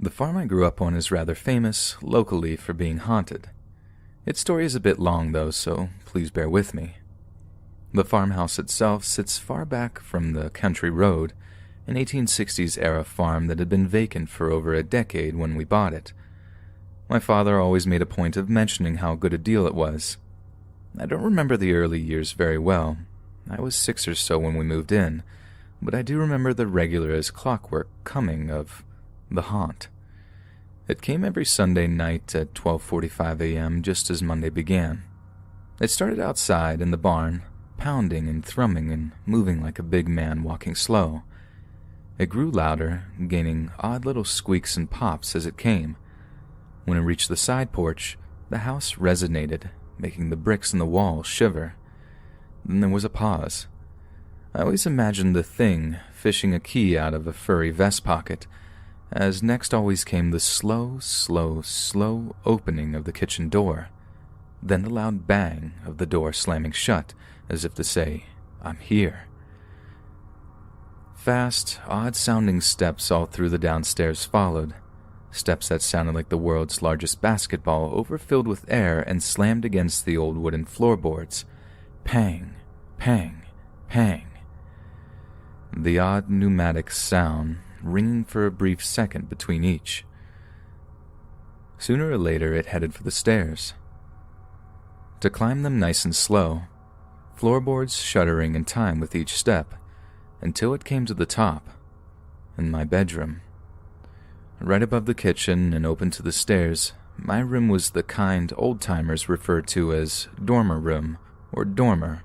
The farm I grew up on is rather famous locally for being haunted. Its story is a bit long though, so please bear with me. The farmhouse itself sits far back from the country road, an 1860s-era farm that had been vacant for over a decade when we bought it. My father always made a point of mentioning how good a deal it was. I don't remember the early years very well. I was 6 or so when we moved in, but I do remember the regular as clockwork coming of the haunt. It came every Sunday night at 12:45 a.m. just as Monday began. It started outside in the barn, pounding and thrumming and moving like a big man walking slow. It grew louder, gaining odd little squeaks and pops as it came. When it reached the side porch, the house resonated, making the bricks in the wall shiver. Then there was a pause. I always imagined the thing fishing a key out of a furry vest pocket, as next always came the slow opening of the kitchen door, then the loud bang of the door slamming shut, as if to say, "I'm here." Fast, odd-sounding steps all through the downstairs followed, steps that sounded like the world's largest basketball overfilled with air and slammed against the old wooden floorboards. Pang, pang, pang. The odd pneumatic sound ringing for a brief second between each. Sooner or later it headed for the stairs. To climb them nice and slow, floorboards shuddering in time with each step, until it came to the top, in my bedroom. Right above the kitchen and open to the stairs, my room was the kind old-timers refer to as dormer room, or dormer,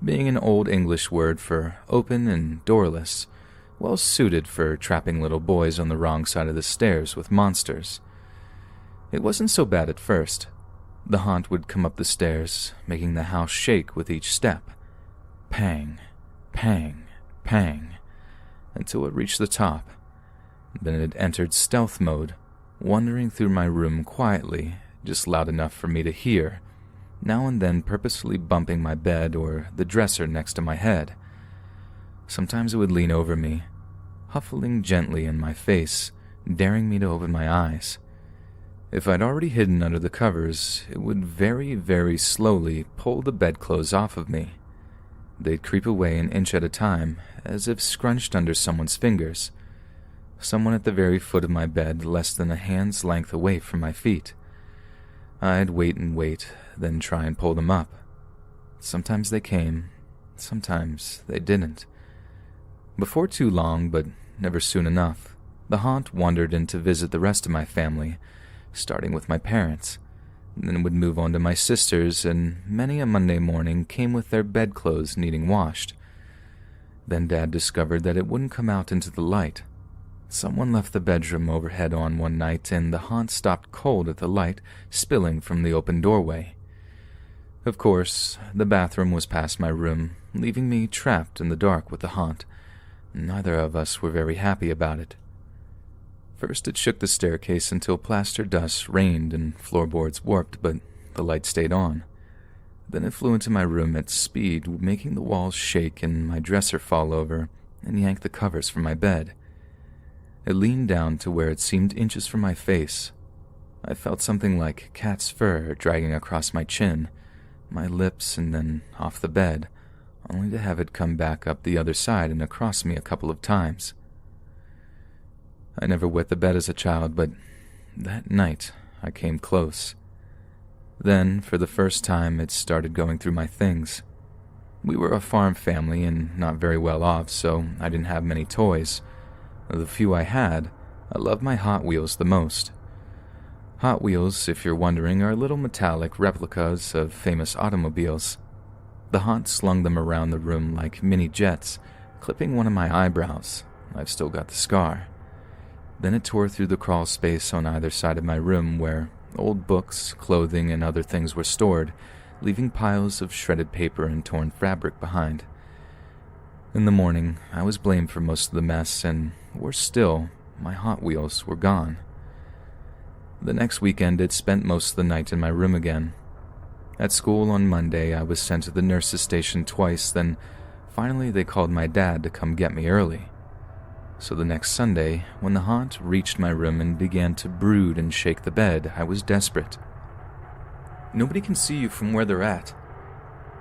being an old English word for open and doorless, well suited for trapping little boys on the wrong side of the stairs with monsters. It wasn't so bad at first. The haunt would come up the stairs, making the house shake with each step. Pang, pang, pang, until it reached the top. Then it entered stealth mode, wandering through my room quietly, just loud enough for me to hear, now and then purposefully bumping my bed or the dresser next to my head. Sometimes it would lean over me, huffling gently in my face, daring me to open my eyes. If I'd already hidden under the covers, it would very slowly pull the bedclothes off of me. They'd creep away an inch at a time, as if scrunched under someone's fingers. Someone at the very foot of my bed, less than a hand's length away from my feet. I'd wait and wait, then try and pull them up. Sometimes they came, sometimes they didn't. Before too long, but never soon enough, the haunt wandered in to visit the rest of my family, starting with my parents. Then would move on to my sisters, and many a Monday morning came with their bedclothes needing washed. Then Dad discovered that it wouldn't come out into the light. Someone left the bedroom overhead on one night, and the haunt stopped cold at the light spilling from the open doorway. Of course, the bathroom was past my room, leaving me trapped in the dark with the haunt. Neither of us were very happy about it. First it shook the staircase until plaster dust rained and floorboards warped, but the light stayed on. Then it flew into my room at speed, making the walls shake and my dresser fall over, and yank the covers from my bed. It leaned down to where it seemed inches from my face. I felt something like cat's fur dragging across my chin, my lips, and then off the bed, only to have it come back up the other side and across me a couple of times. I never wet the bed as a child, but that night I came close. Then, for the first time, it started going through my things. We were a farm family and not very well off, so I didn't have many toys. Of the few I had, I loved my Hot Wheels the most. Hot Wheels, if you're wondering, are little metallic replicas of famous automobiles. The haunt slung them around the room like mini jets, clipping one of my eyebrows. I've still got the scar. Then it tore through the crawl space on either side of my room where old books, clothing, and other things were stored, leaving piles of shredded paper and torn fabric behind. In the morning, I was blamed for most of the mess, and, worse still, my Hot Wheels were gone. The next weekend, it spent most of the night in my room again. At school on Monday, I was sent to the nurse's station twice, then finally they called my dad to come get me early. So the next Sunday, when the haunt reached my room and began to brood and shake the bed, I was desperate. "Nobody can see you from where they're at,"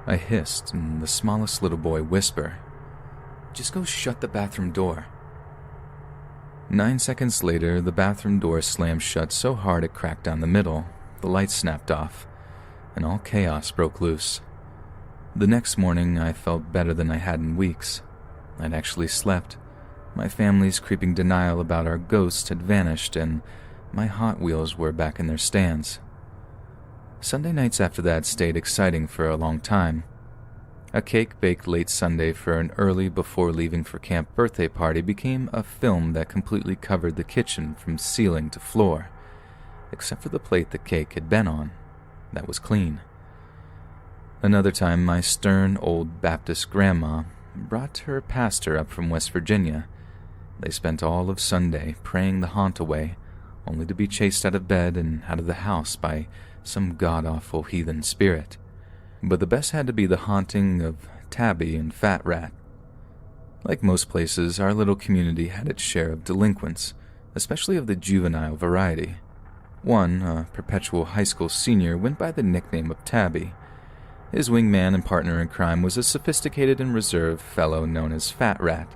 I hissed in the smallest little boy whisper. "Just go shut the bathroom door." 9 seconds later, the bathroom door slammed shut so hard it cracked down the middle, the lights snapped off, and all chaos broke loose. The next morning, I felt better than I had in weeks. I'd actually slept. My family's creeping denial about our ghosts had vanished, and my Hot Wheels were back in their stands. Sunday nights after that stayed exciting for a long time. A cake baked late Sunday for an early before leaving for camp birthday party became a film that completely covered the kitchen from ceiling to floor, except for the plate the cake had been on. That was clean. Another time, my stern old Baptist grandma brought her pastor up from West Virginia. They spent all of Sunday praying the haunt away, only to be chased out of bed and out of the house by some god-awful heathen spirit. But the best had to be the haunting of Tabby and Fat Rat. Like most places, our little community had its share of delinquents, especially of the juvenile variety. One, a perpetual high school senior, went by the nickname of Tabby. His wingman and partner in crime was a sophisticated and reserved fellow known as Fat Rat.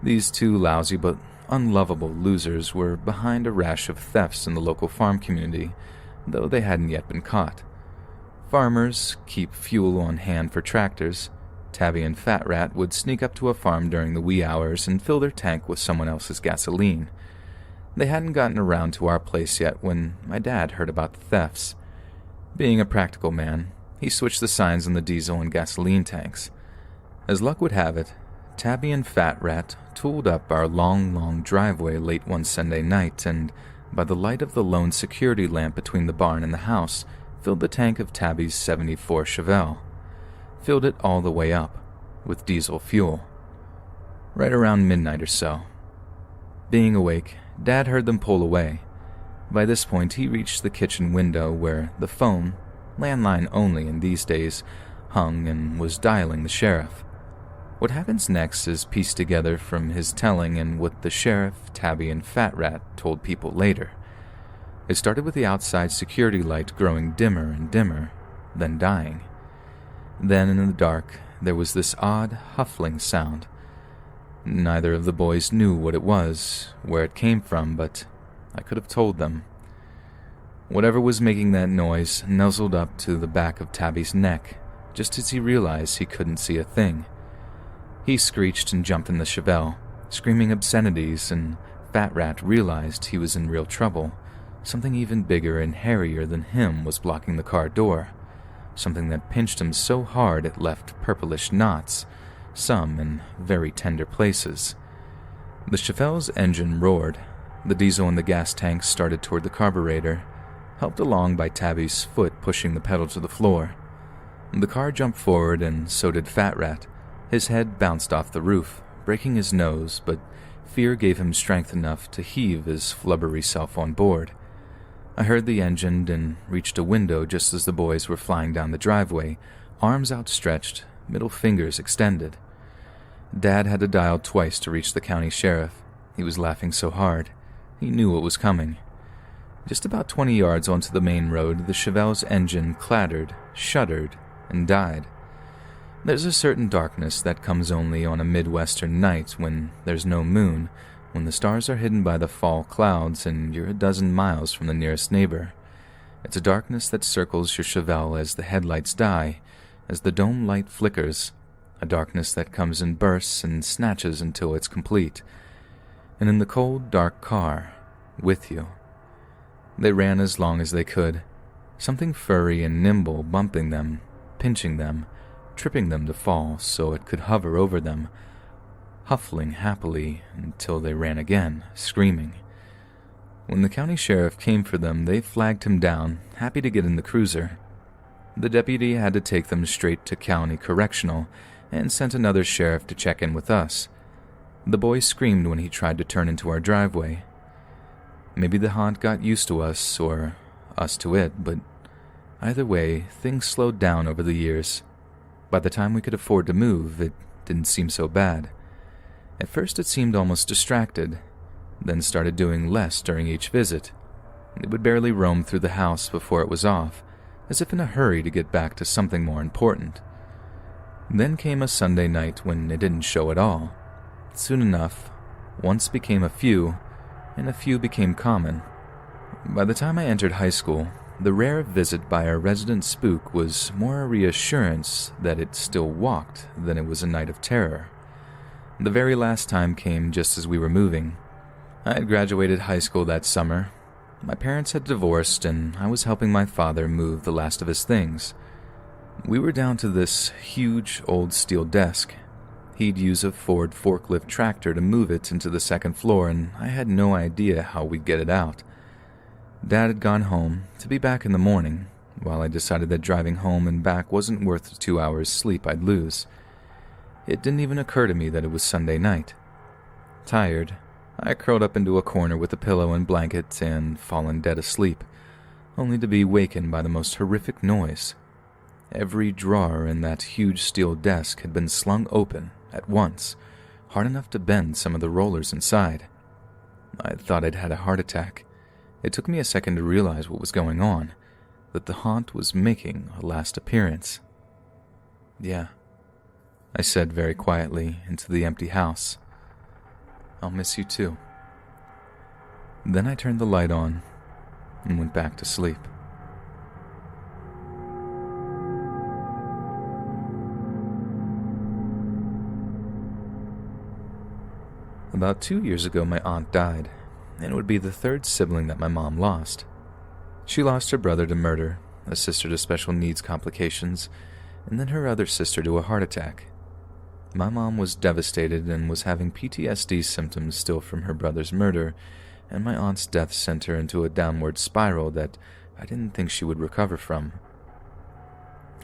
These two lousy but unlovable losers were behind a rash of thefts in the local farm community, though they hadn't yet been caught. Farmers keep fuel on hand for tractors. Tabby and Fat Rat would sneak up to a farm during the wee hours and fill their tank with someone else's gasoline. They hadn't gotten around to our place yet when my dad heard about the thefts. Being a practical man, he switched the signs on the diesel and gasoline tanks. As luck would have it, Tabby and Fat Rat tooled up our long driveway late one Sunday night and, by the light of the lone security lamp between the barn and the house, filled the tank of Tabby's '74 Chevelle. Filled it all the way up, with diesel fuel. Right around midnight or so. Being awake, Dad heard them pull away. By this point, he reached the kitchen window where the phone, landline only in these days, hung and was dialing the sheriff. What happens next is pieced together from his telling and what the sheriff, Tabby, and Fat Rat told people later. It started with the outside security light growing dimmer and dimmer, then dying. Then, in the dark, there was this odd, huffling sound. Neither of the boys knew what it was, where it came from, but I could have told them. Whatever was making that noise nuzzled up to the back of Tabby's neck, just as he realized he couldn't see a thing. He screeched and jumped in the Chevelle, screaming obscenities, and Fat Rat realized he was in real trouble. Something even bigger and hairier than him was blocking the car door. Something that pinched him so hard it left purplish knots, some in very tender places. The Chevelle's engine roared. The diesel in the gas tank started toward the carburetor, helped along by Tabby's foot pushing the pedal to the floor. The car jumped forward, and so did Fat Rat. His head bounced off the roof, breaking his nose, but fear gave him strength enough to heave his flubbery self on board. I heard the engine and reached a window just as the boys were flying down the driveway, arms outstretched, middle fingers extended. Dad had to dial twice to reach the county sheriff. He was laughing so hard. He knew what was coming. Just about 20 yards onto the main road, the Chevelle's engine clattered, shuddered, and died. There's a certain darkness that comes only on a Midwestern night when there's no moon, when the stars are hidden by the fall clouds and you're a dozen miles from the nearest neighbor. It's a darkness that circles your Chevelle as the headlights die, as the dome light flickers, a darkness that comes in bursts and snatches until it's complete. And in the cold, dark car, with you. They ran as long as they could, something furry and nimble bumping them, pinching them, tripping them to fall so it could hover over them, huffling happily until they ran again, screaming. When the county sheriff came for them, they flagged him down, happy to get in the cruiser. The deputy had to take them straight to county correctional and sent another sheriff to check in with us. The boy screamed when he tried to turn into our driveway. Maybe the haunt got used to us, or us to it, but either way, things slowed down over the years. By the time we could afford to move, it didn't seem so bad. At first it seemed almost distracted, then started doing less during each visit. It would barely roam through the house before it was off, as if in a hurry to get back to something more important. Then came a Sunday night when it didn't show at all. Soon enough, once became a few, and a few became common. By the time I entered high school, the rare visit by our resident spook was more a reassurance that it still walked than it was a night of terror. The very last time came just as we were moving. I had graduated high school that summer. My parents had divorced, and I was helping my father move the last of his things. We were down to this huge old steel desk. He'd use a Ford forklift tractor to move it into the second floor, and I had no idea how we'd get it out. Dad had gone home to be back in the morning, while I decided that driving home and back wasn't worth the 2 hours sleep I'd lose. It didn't even occur to me that it was Sunday night. Tired, I curled up into a corner with a pillow and blanket and fallen dead asleep, only to be wakened by the most horrific noise. Every drawer in that huge steel desk had been slung open at once, hard enough to bend some of the rollers inside. I thought I'd had a heart attack. It took me a second to realize what was going on, that the haunt was making a last appearance. "Yeah," I said very quietly into the empty house. "I'll miss you too." Then I turned the light on and went back to sleep. About 2 years ago, my aunt died, and it would be the third sibling that my mom lost. She lost her brother to murder, a sister to special needs complications, and then her other sister to a heart attack. My mom was devastated and was having PTSD symptoms still from her brother's murder, and my aunt's death sent her into a downward spiral that I didn't think she would recover from.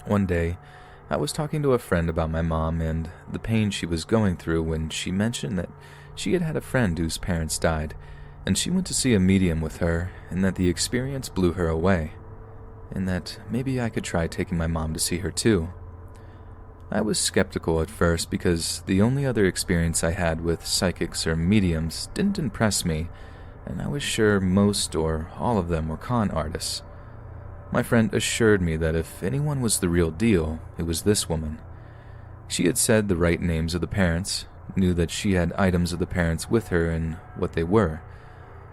One day, I was talking to a friend about my mom and the pain she was going through when she mentioned that she had had a friend whose parents died, and she went to see a medium with her, and that the experience blew her away, and that maybe I could try taking my mom to see her too. I was skeptical at first because the only other experience I had with psychics or mediums didn't impress me, and I was sure most or all of them were con artists. My friend assured me that if anyone was the real deal, it was this woman. She had said the right names of the parents, knew that she had items of the parents with her and what they were.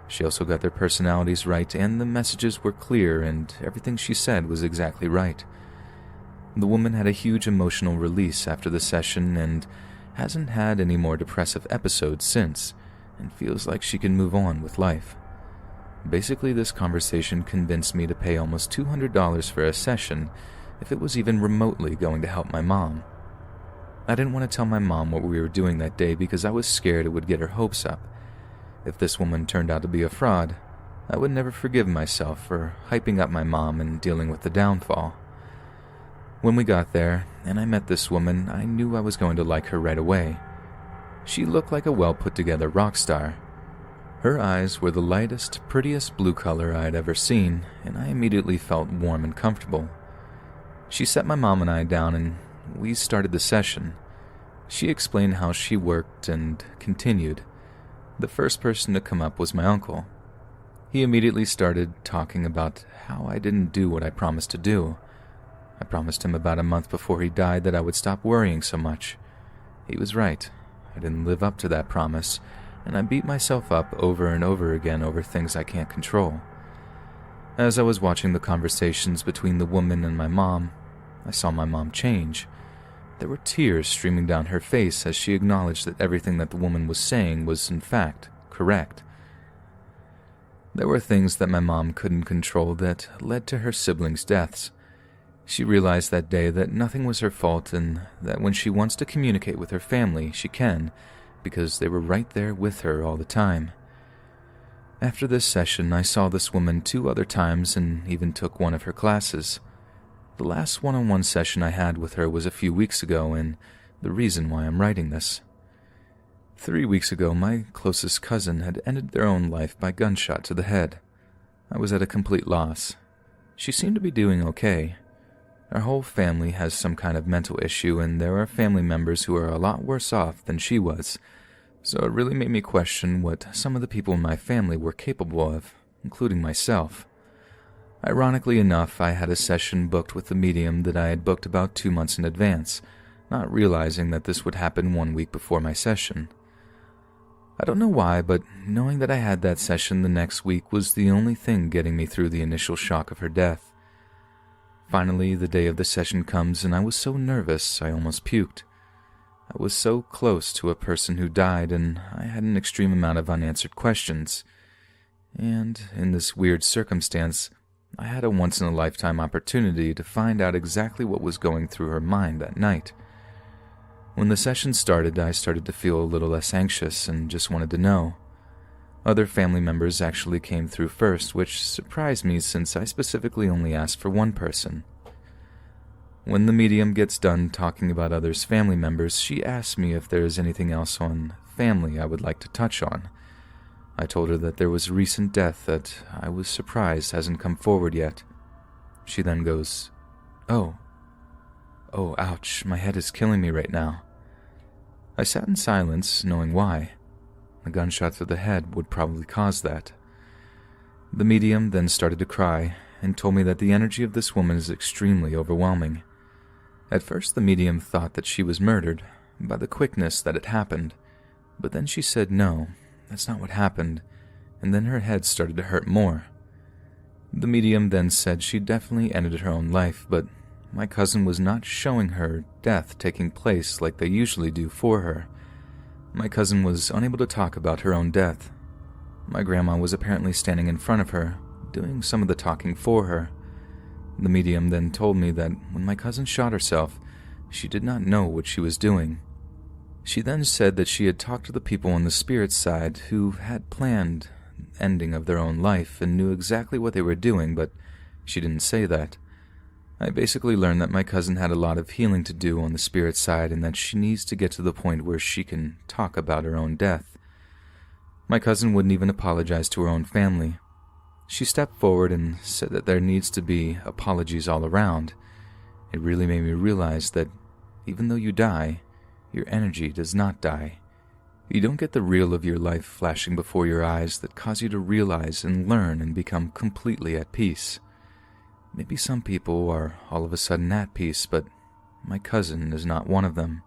She also got their personalities right, and the messages were clear, and everything she said was exactly right. The woman had a huge emotional release after the session and hasn't had any more depressive episodes since, and feels like she can move on with life. Basically, this conversation convinced me to pay almost $200 for a session if it was even remotely going to help my mom. I didn't want to tell my mom what we were doing that day because I was scared it would get her hopes up. If this woman turned out to be a fraud, I would never forgive myself for hyping up my mom and dealing with the downfall. When we got there, and I met this woman, I knew I was going to like her right away. She looked like a well-put-together rock star. Her eyes were the lightest, prettiest blue color I had ever seen, and I immediately felt warm and comfortable. She set my mom and I down, and we started the session. She explained how she worked and continued. The first person to come up was my uncle. He immediately started talking about how I didn't do what I promised to do. I promised him about a month before he died that I would stop worrying so much. He was right. I didn't live up to that promise, and I beat myself up over and over again over things I can't control. As I was watching the conversations between the woman and my mom, I saw my mom change. There were tears streaming down her face as she acknowledged that everything that the woman was saying was in fact correct. There were things that my mom couldn't control that led to her siblings' deaths. She realized that day that nothing was her fault and that when she wants to communicate with her family, she can, because they were right there with her all the time. After this session, I saw this woman 2 other times and even took one of her classes. The last one-on-one session I had with her was a few weeks ago, and the reason why I'm writing this. 3 weeks ago, my closest cousin had ended their own life by gunshot to the head. I was at a complete loss. She seemed to be doing okay. Our whole family has some kind of mental issue, and there are family members who are a lot worse off than she was, So it really made me question what some of the people in my family were capable of, including myself. Ironically enough, I had a session booked with the medium that I had booked about 2 months in advance, not realizing that this would happen 1 week before my session. I don't know why, but knowing that I had that session the next week was the only thing getting me through the initial shock of her death. Finally, the day of the session comes, and I was so nervous I almost puked. I was so close to a person who died, and I had an extreme amount of unanswered questions. And in this weird circumstance, I had a once-in-a-lifetime opportunity to find out exactly what was going through her mind that night. When the session started, I started to feel a little less anxious and just wanted to know. Other family members actually came through first, which surprised me since I specifically only asked for one person. When the medium gets done talking about others' family members, she asks me if there is anything else on family I would like to touch on. I told her that there was a recent death that I was surprised hasn't come forward yet. She then goes, Oh, ouch, my head is killing me right now. I sat in silence, knowing why. A gunshot to the head would probably cause that. The medium then started to cry and told me that the energy of this woman is extremely overwhelming. At first, the medium thought that she was murdered by the quickness that it happened, but then she said no, that's not what happened, and then her head started to hurt more. The medium then said she definitely ended her own life, but my cousin was not showing her death taking place like they usually do for her. My cousin was unable to talk about her own death. My grandma was apparently standing in front of her, doing some of the talking for her. The medium then told me that when my cousin shot herself, she did not know what she was doing. She then said that she had talked to the people on the spirit side who had planned the ending of their own life and knew exactly what they were doing, but she didn't say that. I basically learned that my cousin had a lot of healing to do on the spirit side and that she needs to get to the point where she can talk about her own death. My cousin wouldn't even apologize to her own family. She stepped forward and said that there needs to be apologies all around. It really made me realize that even though you die, your energy does not die. You don't get the reel of your life flashing before your eyes that cause you to realize and learn and become completely at peace. Maybe some people are all of a sudden at peace, but my cousin is not one of them.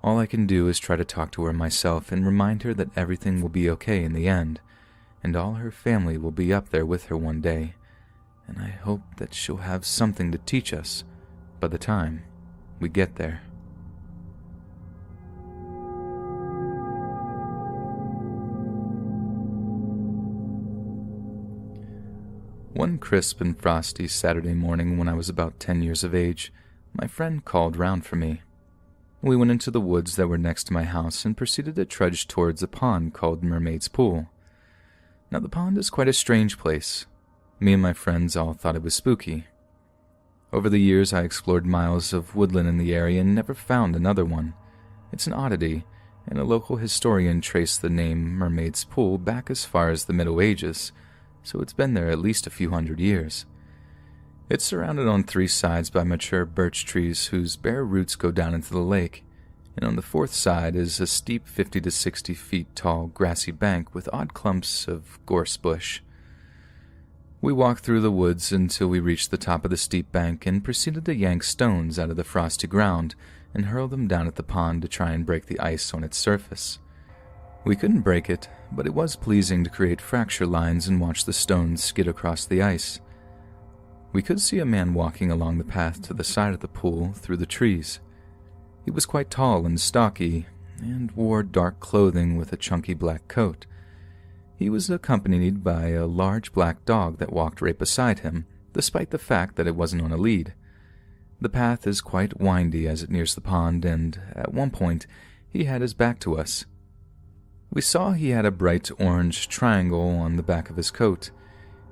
All I can do is try to talk to her myself and remind her that everything will be okay in the end, and all her family will be up there with her one day, and I hope that she'll have something to teach us by the time we get there. One crisp and frosty Saturday morning when I was about 10 years of age, my friend called round for me. We went into the woods that were next to my house and proceeded to trudge towards a pond called Mermaid's Pool. Now the pond is quite a strange place. Me and my friends all thought it was spooky. Over the years I explored miles of woodland in the area and never found another one. It's an oddity, and a local historian traced the name Mermaid's Pool back as far as the Middle Ages, so it's been there at least a few hundred years. It's surrounded on 3 sides by mature birch trees whose bare roots go down into the lake, and on the 4th side is a steep 50 to 60 feet tall grassy bank with odd clumps of gorse bush. We walked through the woods until we reached the top of the steep bank and proceeded to yank stones out of the frosty ground and hurl them down at the pond to try and break the ice on its surface. We couldn't break it, but it was pleasing to create fracture lines and watch the stones skid across the ice. We could see a man walking along the path to the side of the pool through the trees. He was quite tall and stocky, and wore dark clothing with a chunky black coat. He was accompanied by a large black dog that walked right beside him, despite the fact that it wasn't on a lead. The path is quite windy as it nears the pond, and at one point he had his back to us. We saw he had a bright orange triangle on the back of his coat.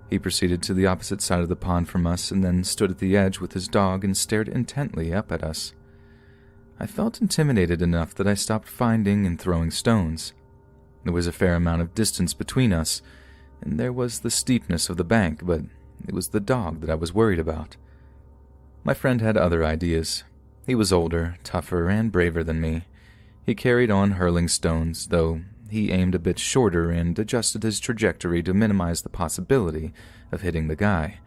He proceeded to the opposite side of the pond from us and then stood at the edge with his dog and stared intently up at us. I felt intimidated enough that I stopped finding and throwing stones. There was a fair amount of distance between us, and there was the steepness of the bank, but it was the dog that I was worried about. My friend had other ideas. He was older, tougher, and braver than me. He carried on hurling stones, though he aimed a bit shorter and adjusted his trajectory to minimize the possibility of hitting the guy.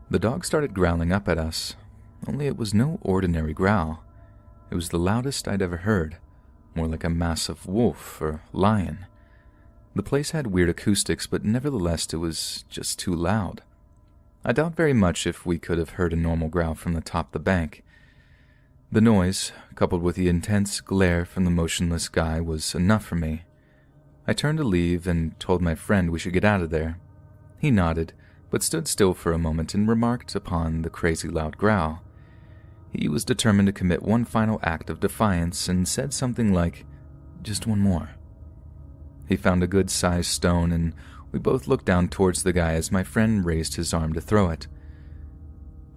The dog started growling up at us, only it was no ordinary growl. It was the loudest I'd ever heard, more like a massive wolf or lion. The place had weird acoustics, but nevertheless it was just too loud. I doubt very much if we could have heard a normal growl from the top of the bank. The noise, coupled with the intense glare from the motionless guy, was enough for me. I turned to leave and told my friend we should get out of there. He nodded, but stood still for a moment and remarked upon the crazy loud growl. He was determined to commit one final act of defiance and said something like, "Just one more." He found a good-sized stone, and we both looked down towards the guy as my friend raised his arm to throw it.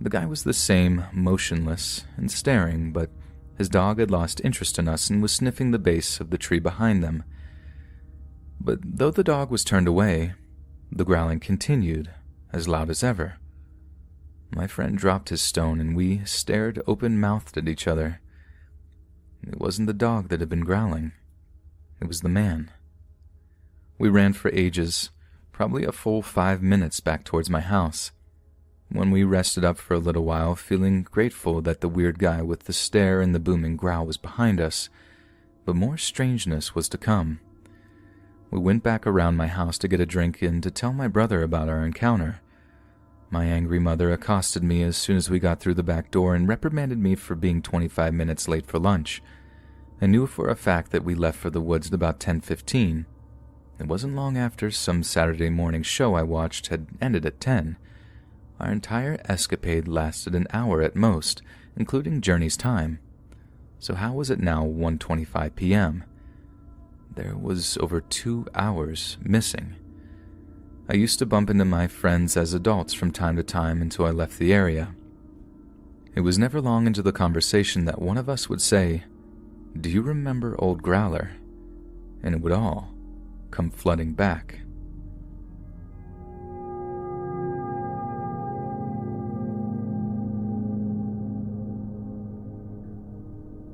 The guy was the same, motionless and staring, but his dog had lost interest in us and was sniffing the base of the tree behind them. But though the dog was turned away, the growling continued, as loud as ever. My friend dropped his stone, and we stared open-mouthed at each other. It wasn't the dog that had been growling. It was the man. We ran for ages, probably a full 5 minutes back towards my house. When we rested up for a little while, feeling grateful that the weird guy with the stare and the booming growl was behind us, but more strangeness was to come. We went back around my house to get a drink and to tell my brother about our encounter. My angry mother accosted me as soon as we got through the back door and reprimanded me for being 25 minutes late for lunch. I knew for a fact that we left for the woods at about 10:15. It wasn't long after some Saturday morning show I watched had ended at 10. Our entire escapade lasted an hour at most, including journey's time. So how was it now 1:25 p.m.? There was over 2 hours missing. I used to bump into my friends as adults from time to time until I left the area. It was never long into the conversation that one of us would say, "Do you remember old Growler?" And it would all come flooding back.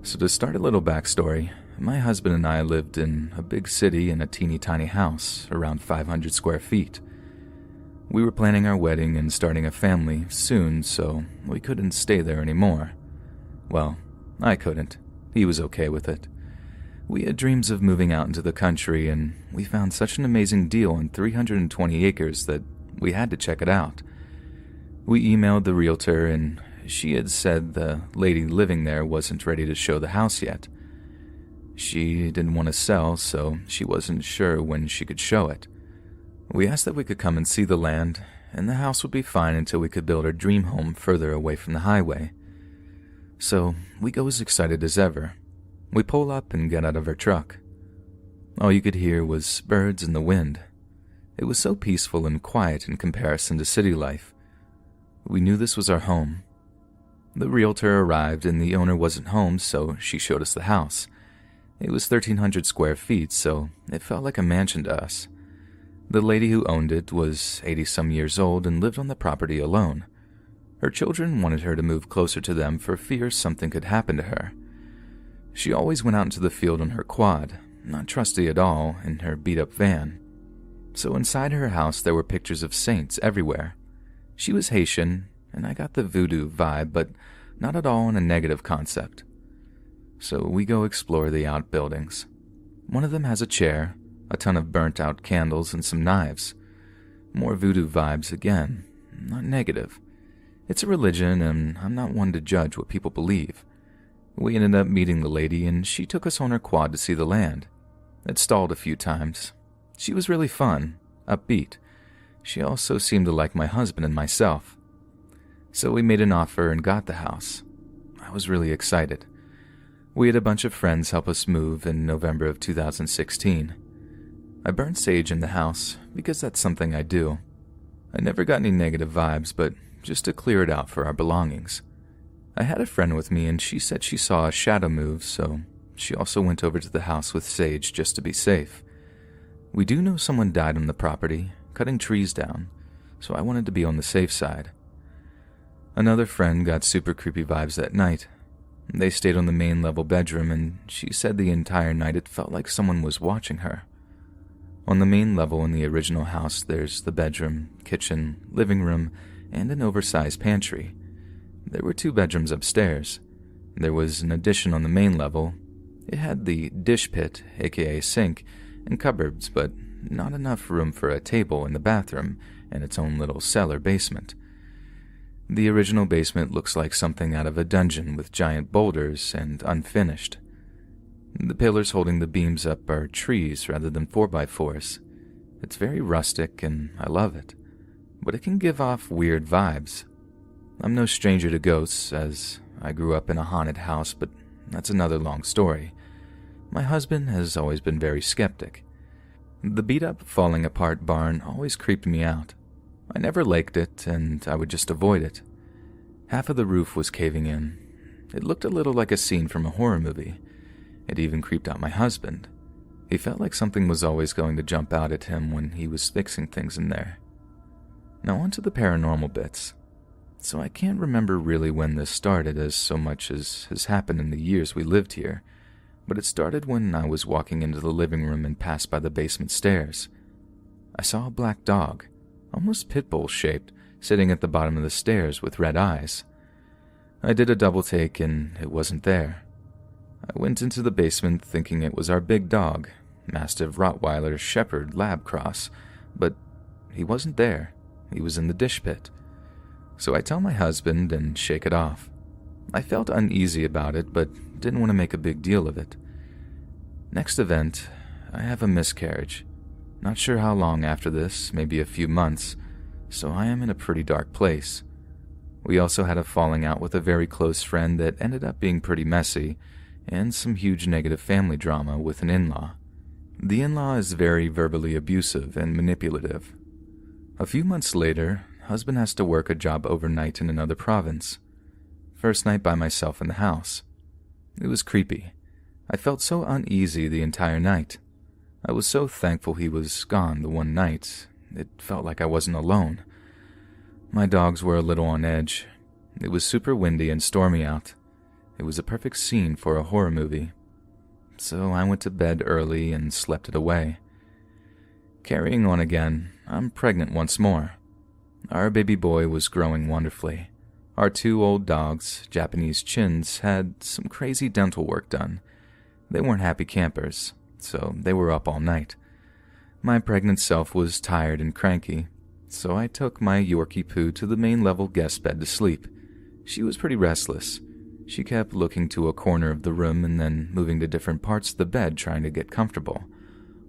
So to start a little backstory, my husband and I lived in a big city in a teeny tiny house, around 500 square feet. We were planning our wedding and starting a family soon, so we couldn't stay there anymore. Well, I couldn't. He was okay with it. We had dreams of moving out into the country, and we found such an amazing deal on 320 acres that we had to check it out. We emailed the realtor, and she had said the lady living there wasn't ready to show the house yet. She didn't want to sell, so she wasn't sure when she could show it. We asked that we could come and see the land, and the house would be fine until we could build our dream home further away from the highway. So we go as excited as ever. We pull up and get out of our truck. All you could hear was birds and the wind. It was so peaceful and quiet in comparison to city life. We knew this was our home. The realtor arrived and the owner wasn't home, so she showed us the house. It was 1,300 square feet, so it felt like a mansion to us. The lady who owned it was 80-some years old and lived on the property alone. Her children wanted her to move closer to them for fear something could happen to her. She always went out into the field on her quad, not trusty at all, in her beat-up van. So inside her house there were pictures of saints everywhere. She was Haitian, and I got the voodoo vibe, but not at all in a negative concept. So we go explore the outbuildings. One of them has a chair, a ton of burnt-out candles, and some knives. More voodoo vibes again, not negative. It's a religion, and I'm not one to judge what people believe. We ended up meeting the lady, and she took us on her quad to see the land. It stalled a few times. She was really fun, upbeat. She also seemed to like my husband and myself. So we made an offer and got the house. I was really excited. We had a bunch of friends help us move in November of 2016. I burned sage in the house because that's something I do. I never got any negative vibes, but just to clear it out for our belongings. I had a friend with me and she said she saw a shadow move, so she also went over to the house with sage just to be safe. We do know someone died on the property, cutting trees down, so I wanted to be on the safe side. Another friend got super creepy vibes that night. They stayed on the main level bedroom, and she said the entire night it felt like someone was watching her. On the main level in the original house, there's the bedroom, kitchen, living room, and an oversized pantry. There were 2 bedrooms upstairs. There was an addition on the main level. It had the dish pit, aka sink, and cupboards, but not enough room for a table in the bathroom and its own little cellar basement. The original basement looks like something out of a dungeon with giant boulders and unfinished. The pillars holding the beams up are trees rather than 4x4s. It's very rustic and I love it, but it can give off weird vibes. I'm no stranger to ghosts, as I grew up in a haunted house, but that's another long story. My husband has always been very skeptic. The beat-up, falling-apart barn always creeped me out. I never liked it, and I would just avoid it. Half of the roof was caving in. It looked a little like a scene from a horror movie. It even creeped out my husband. He felt like something was always going to jump out at him when he was fixing things in there. Now on to the paranormal bits. So I can't remember really when this started, as so much as has happened in the years we lived here, but it started when I was walking into the living room and passed by the basement stairs. I saw a black dog, almost pit bull shaped, sitting at the bottom of the stairs with red eyes. I did a double take and it wasn't there. I went into the basement thinking it was our big dog, Mastiff Rottweiler Shepherd Lab Cross, but he wasn't there. He was in the dish pit. So I tell my husband and shake it off. I felt uneasy about it, but didn't want to make a big deal of it. Next event, I have a miscarriage. Not sure how long after this, maybe a few months, so I am in a pretty dark place. We also had a falling out with a very close friend that ended up being pretty messy, and some huge negative family drama with an in-law. The in-law is very verbally abusive and manipulative. A few months later, husband has to work a job overnight in another province. First night by myself in the house. It was creepy. I felt so uneasy the entire night. I was so thankful he was gone the one night. It felt like I wasn't alone. My dogs were a little on edge. It was super windy and stormy out. It was a perfect scene for a horror movie. So I went to bed early and slept it away. Carrying on again, I'm pregnant once more. Our baby boy was growing wonderfully. Our 2 old dogs, Japanese chins, had some crazy dental work done. They weren't happy campers, so they were up all night. My pregnant self was tired and cranky, so I took my Yorkie Poo to the main level guest bed to sleep. She was pretty restless. She kept looking to a corner of the room and then moving to different parts of the bed trying to get comfortable,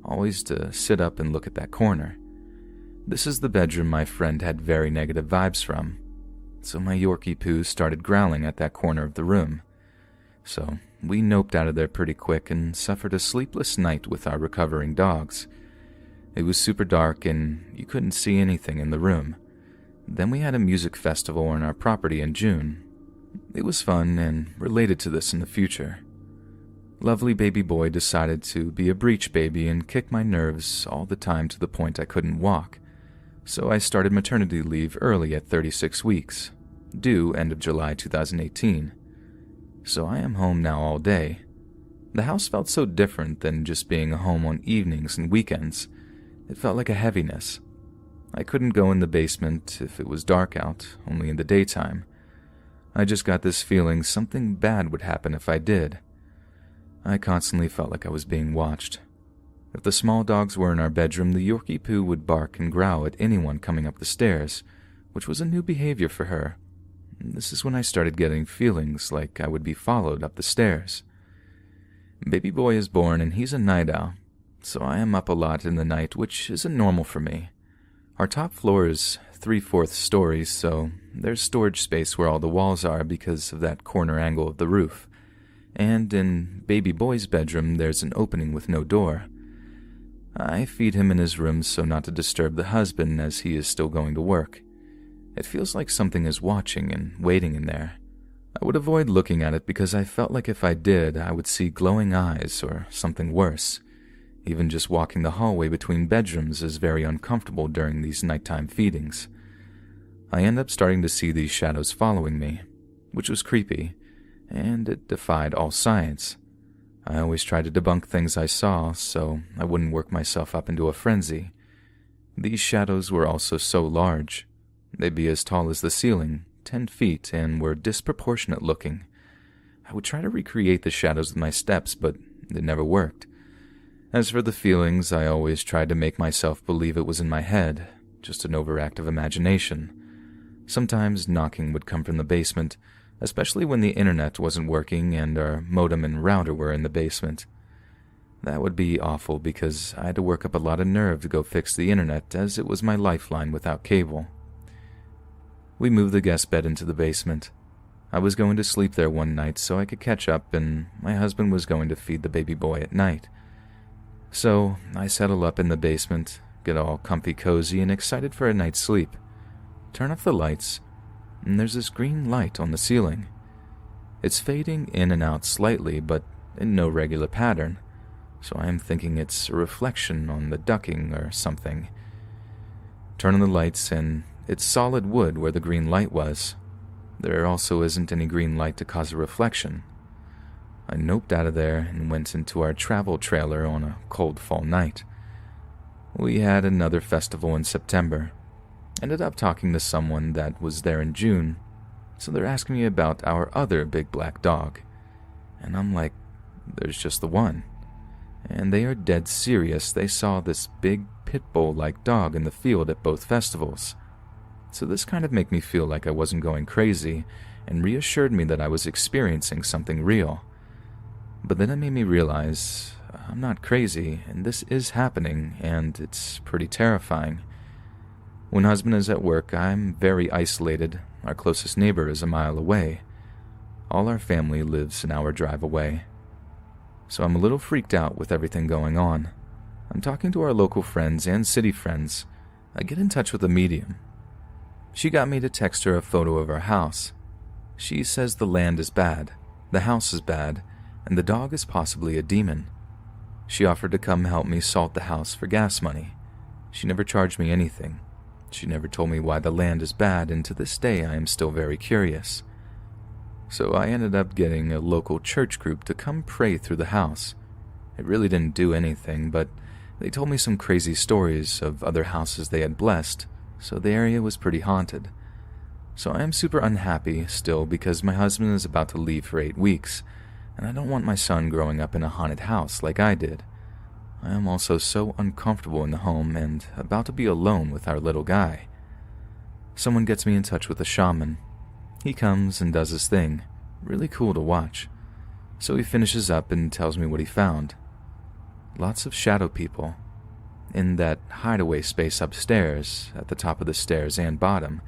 always to sit up and look at that corner. This is the bedroom my friend had very negative vibes from, so my Yorkie Poo started growling at that corner of the room. So we noped out of there pretty quick and suffered a sleepless night with our recovering dogs. It was super dark and you couldn't see anything in the room. Then we had a music festival on our property in June. It was fun and related to this in the future. Lovely baby boy decided to be a breech baby and kick my nerves all the time to the point I couldn't walk. So I started maternity leave early at 36 weeks, due end of July 2018. So I am home now all day. The house felt so different than just being home on evenings and weekends. It felt like a heaviness. I couldn't go in the basement if it was dark out, only in the daytime. I just got this feeling something bad would happen if I did. I constantly felt like I was being watched. If the small dogs were in our bedroom, the Yorkie Poo would bark and growl at anyone coming up the stairs, which was a new behavior for her. This is when I started getting feelings like I would be followed up the stairs. Baby boy is born and he's a night owl, so I am up a lot in the night, which isn't normal for me. Our top floor is 3/4 stories, so there's storage space where all the walls are because of that corner angle of the roof. And in baby boy's bedroom, there's an opening with no door. I feed him in his room so not to disturb the husband as he is still going to work. It feels like something is watching and waiting in there. I would avoid looking at it because I felt like if I did, I would see glowing eyes or something worse. Even just walking the hallway between bedrooms is very uncomfortable during these nighttime feedings. I end up starting to see these shadows following me, which was creepy, and it defied all science. I always tried to debunk things I saw so I wouldn't work myself up into a frenzy. These shadows were also so large. They'd be as tall as the ceiling, 10 feet, and were disproportionate looking. I would try to recreate the shadows with my steps, but it never worked. As for the feelings, I always tried to make myself believe it was in my head, just an overactive imagination. Sometimes knocking would come from the basement, especially when the internet wasn't working and our modem and router were in the basement. That would be awful because I had to work up a lot of nerve to go fix the internet, as it was my lifeline without cable. We moved the guest bed into the basement. I was going to sleep there one night so I could catch up, and my husband was going to feed the baby boy at night. So I settle up in the basement, get all comfy cozy and excited for a night's sleep. Turn off the lights, and there's this green light on the ceiling. It's fading in and out slightly, but in no regular pattern, so I am thinking it's a reflection on the ducking or something. Turn on the lights, and it's solid wood where the green light was. There also isn't any green light to cause a reflection. I noped out of there and went into our travel trailer on a cold fall night. We had another festival in September. Ended up talking to someone that was there in June, so they're asking me about our other big black dog. And I'm like, there's just the one. And they are dead serious. They saw this big pit bull-like dog in the field at both festivals. So this kind of made me feel like I wasn't going crazy and reassured me that I was experiencing something real. But then it made me realize I'm not crazy, and this is happening, and it's pretty terrifying. When husband is at work, I'm very isolated. Our closest neighbor is a mile away. All our family lives an hour drive away. So I'm a little freaked out with everything going on. I'm talking to our local friends and city friends. I get in touch with a medium. She got me to text her a photo of our house. She says the land is bad, the house is bad, and the dog is possibly a demon. She offered to come help me salt the house for gas money. She never charged me anything. She never told me why the land is bad, and to this day I am still very curious. So I ended up getting a local church group to come pray through the house. It really didn't do anything, but they told me some crazy stories of other houses they had blessed, so the area was pretty haunted. So I am super unhappy still because my husband is about to leave for 8 weeks, and I don't want my son growing up in a haunted house like I did. I am also so uncomfortable in the home and about to be alone with our little guy. Someone gets me in touch with a shaman. He comes and does his thing. Really cool to watch. So he finishes up and tells me what he found. Lots of shadow people. In that hideaway space upstairs, at the top of the stairs and bottom,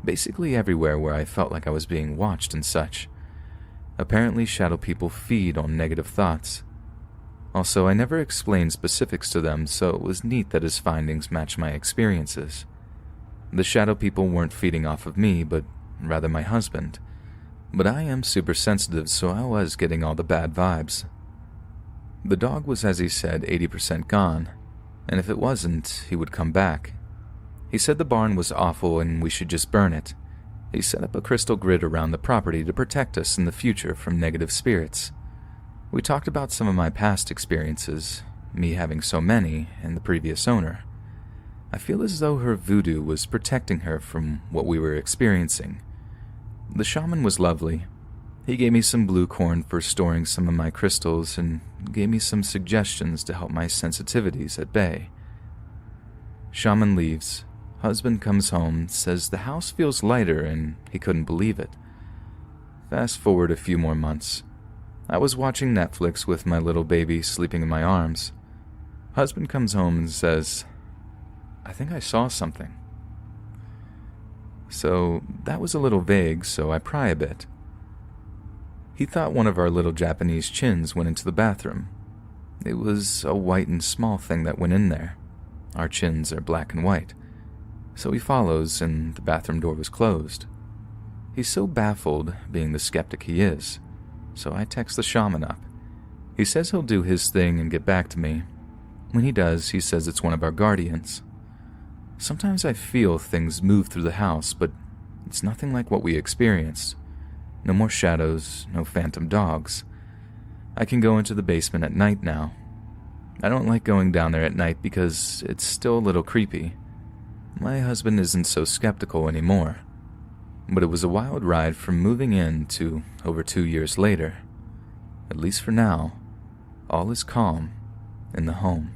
basically everywhere where I felt like I was being watched and such. Apparently shadow people feed on negative thoughts. Also, I never explained specifics to them, so it was neat that his findings matched my experiences. The shadow people weren't feeding off of me, but rather my husband. But I am super sensitive, so I was getting all the bad vibes. The dog was, as he said, 80% gone, and if it wasn't, he would come back. He said the barn was awful and we should just burn it. He set up a crystal grid around the property to protect us in the future from negative spirits. We talked about some of my past experiences, me having so many, and the previous owner. I feel as though her voodoo was protecting her from what we were experiencing. The shaman was lovely. He gave me some blue corn for storing some of my crystals and gave me some suggestions to help my sensitivities at bay. Shaman leaves. Husband comes home, says the house feels lighter, and he couldn't believe it. Fast forward a few more months. I was watching Netflix with my little baby sleeping in my arms. Husband comes home and says, I think I saw something. So that was a little vague, so I pry a bit. He thought one of our little Japanese chins went into the bathroom. It was a white and small thing that went in there. Our chins are black and white. So he follows, and the bathroom door was closed. He's so baffled, being the skeptic he is. So I text the shaman up. He says he'll do his thing and get back to me. When he does, he says it's one of our guardians. Sometimes I feel things move through the house, but it's nothing like what we experienced. No more shadows, no phantom dogs. I can go into the basement at night now. I don't like going down there at night because it's still a little creepy. My husband isn't so skeptical anymore. But it was a wild ride from moving in to over 2 years later. At least for now, all is calm in the home.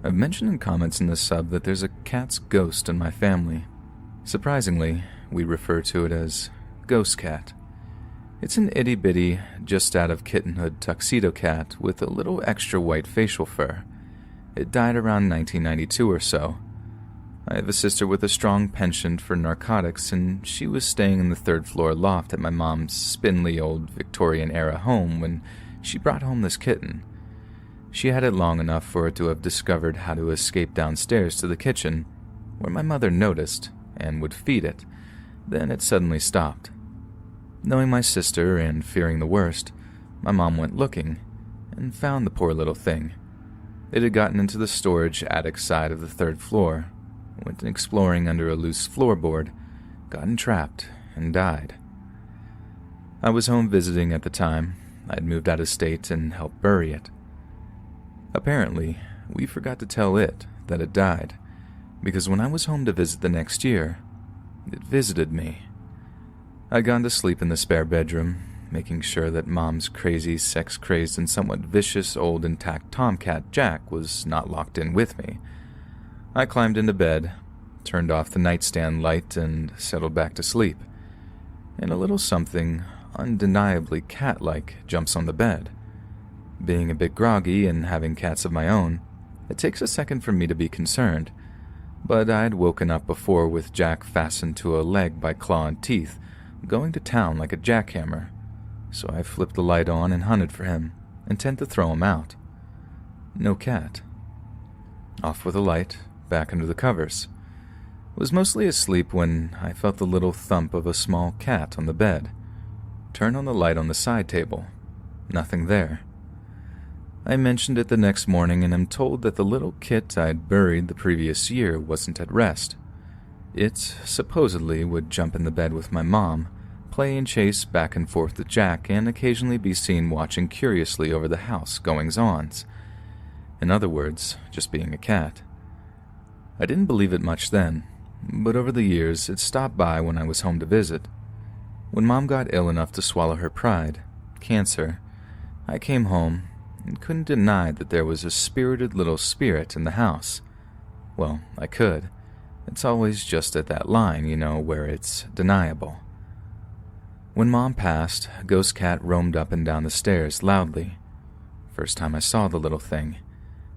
I've mentioned in comments in this sub that there's a cat's ghost in my family. Surprisingly, we refer to it as Ghost Cat. It's an itty-bitty, just out of kittenhood tuxedo cat with a little extra white facial fur. It died around 1992 or so. I have a sister with a strong penchant for narcotics, and she was staying in the third-floor loft at my mom's spindly old Victorian-era home when she brought home this kitten. She had it long enough for it to have discovered how to escape downstairs to the kitchen, where my mother noticed and would feed it. Then it suddenly stopped. Knowing my sister and fearing the worst, my mom went looking and found the poor little thing. It had gotten into the storage attic side of the third floor, went exploring under a loose floorboard, got entrapped, and died. I was home visiting at the time. I'd moved out of state and helped bury it. Apparently, we forgot to tell it that it died, because when I was home to visit the next year, it visited me. I'd gone to sleep in the spare bedroom, making sure that Mom's crazy, sex-crazed, and somewhat vicious old intact tomcat Jack was not locked in with me. I climbed into bed, turned off the nightstand light, and settled back to sleep. And a little something undeniably cat-like jumps on the bed. Being a bit groggy and having cats of my own, it takes a second for me to be concerned, but I'd woken up before with Jack fastened to a leg by claw and teeth, going to town like a jackhammer, so I flipped the light on and hunted for him, intent to throw him out. No cat. Off with the light, back under the covers. Was mostly asleep when I felt the little thump of a small cat on the bed. Turned on the light on the side table. Nothing there. I mentioned it the next morning and am told that the little kit I'd buried the previous year wasn't at rest. It supposedly would jump in the bed with my mom, play and chase back and forth with Jack, and occasionally be seen watching curiously over the house goings-ons. In other words, just being a cat. I didn't believe it much then, but over the years it stopped by when I was home to visit. When Mom got ill enough to swallow her pride, cancer, I came home and couldn't deny that there was a spirited little spirit in the house. Well, I could. It's always just at that line, where it's deniable. When Mom passed, Ghost Cat roamed up and down the stairs loudly. First time I saw the little thing.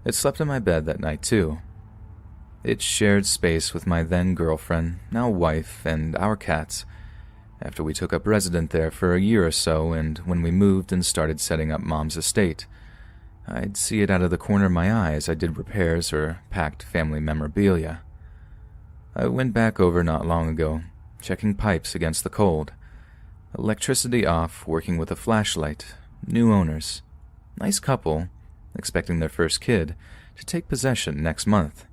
It slept in my bed that night, too. It shared space with my then-girlfriend, now wife, and our cats, after we took up residence there for a year or so, and when we moved and started setting up Mom's estate. I'd see it out of the corner of my eye as I did repairs or packed family memorabilia. I went back over not long ago, checking pipes against the cold. Electricity off, working with a flashlight. New owners. Nice couple, expecting their first kid, to take possession next month.